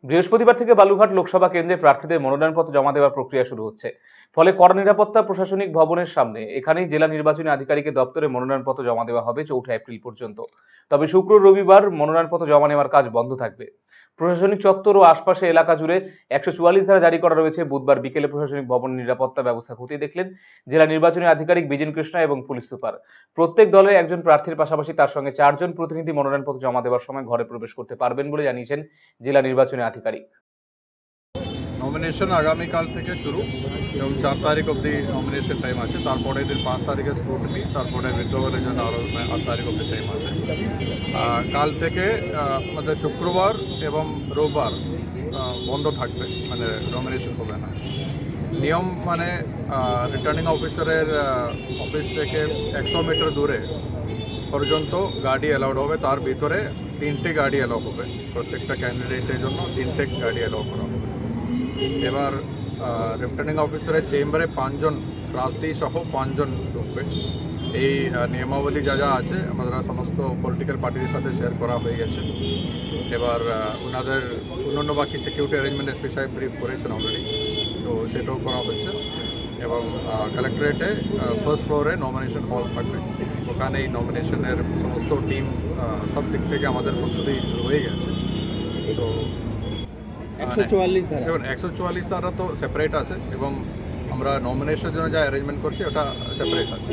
বৃহস্পতিবার থেকে বালুরঘাট লোকসভা কেন্দ্রে প্রার্থীদের মনোনয়নপত্র জমা দেওয়ার প্রক্রিয়া শুরু হচ্ছে। ফলে কড়া নিরাপত্তা প্রশাসনিক ভবনের সামনে এখানেই জেলা নির্বাচনী আধিকারিকের দপ্তরে মনোনয়নপত্র জমা দেওয়া হবে 4 এপ্রিল পর্যন্ত। তবে শুক্র রবিবার মনোনয়নপত্র জমা নেওয়ার কাজ বন্ধ থাকবে। প্রশাসনিক চত্বর ও আশপাশে এলাকা জুড়ে 144 ধারা জারি করা রয়েছে। বুধবার বিকেলে প্রশাসনিক ভবনের নিরাপত্তা ব্যবস্থা খতিয়ে দেখলেন জেলা নির্বাচনী আধিকারিক বিজেন কৃষ্ণা এবং পুলিশ সুপার। প্রত্যেক দলে একজন প্রার্থীর পাশাপাশি তার সঙ্গে 4 জন প্রতিনিধি মনোনয়নপত্র জমা দেওয়ার সময় ঘরে প্রবেশ করতে পারবেন বলে জানিয়েছেন জেলা নির্বাচনী আধিকারিক। নমিনেশন আগামীকাল থেকে শুরু এবং 4 তারিখ অবধি নমিনেশন টাইম আছে। তারপরে দিন 5 তারিখে স্ক্রুটিনি, তারপরে উইথড্রয়ালের জন্য আরও 8 তারিখ অবধি টাইম আছে। কাল থেকে আমাদের শুক্রবার এবং রোববার বন্ধ থাকবে, মানে নমিনেশন হবে না। নিয়ম মানে রিটার্নিং অফিসারের অফিস থেকে 100 মিটার দূরে পর্যন্ত গাড়ি অ্যালাউড হবে। তার ভিতরে 3টে গাড়ি অ্যালাউ হবে। প্রত্যেকটা ক্যান্ডিডেটের জন্য 3টে গাড়ি অ্যালাউ করা হবে। এবার রিটার্নিং অফিসারের চেম্বারে 5 জন প্রার্থী সহ 5 জন ঢুকবে। এই নিয়মাবলী যা যা আছে আমরা সমস্ত পলিটিক্যাল পার্টির সাথে শেয়ার করা হয়ে গেছে। এবার ওনাদের অন্যান্য বাকি সিকিউরিটি অ্যারেঞ্জমেন্ট এসপি সাহেব ব্রিফ করেছেন অলরেডি, তো সেটাও করা হয়েছে। এবং কালেক্টরেটে ফার্স্ট ফ্লোরে নমিনেশন হল থাকবে। ওখানে এই নমিনেশনের সমস্ত টিম সব দিক থেকে আমাদের প্রস্তুতি হয়ে গেছে। তো 144 ধারা তো সেপারেট আছে এবং আমরা নমিনেশনের জন্য যা অ্যারেঞ্জমেন্ট করছি ওটা সেপারেট আছে।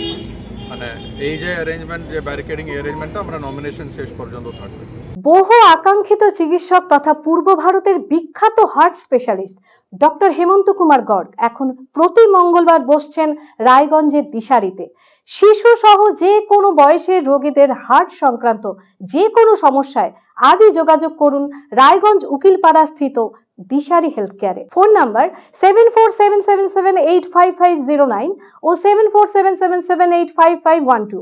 মানে এই যে অ্যারেঞ্জমেন্ট, যে ব্যারিকেডিং অ্যারেঞ্জমেন্টটা আমরা নমিনেশন শেষ পর্যন্ত থাকবে। বহু আকাঙ্ক্ষিত চিকিৎসক তথা পূর্ব ভারতের বিখ্যাত হার্ট স্পেশালিস্ট ডক্টর হেমন্ত কুমার গর্গ এখন প্রতি মঙ্গলবার বসছেন রায়গঞ্জের দিশারিতে। শিশু সহ যে কোনো বয়সের রোগীদের হার্ট সংক্রান্ত যে কোনো সমস্যায় আজই যোগাযোগ করুন রায়গঞ্জ উকিলপাড়া স্থিত দিশারি হেলথ কেয়ারে। ফোন নাম্বার 7477785509 ও 7477785512।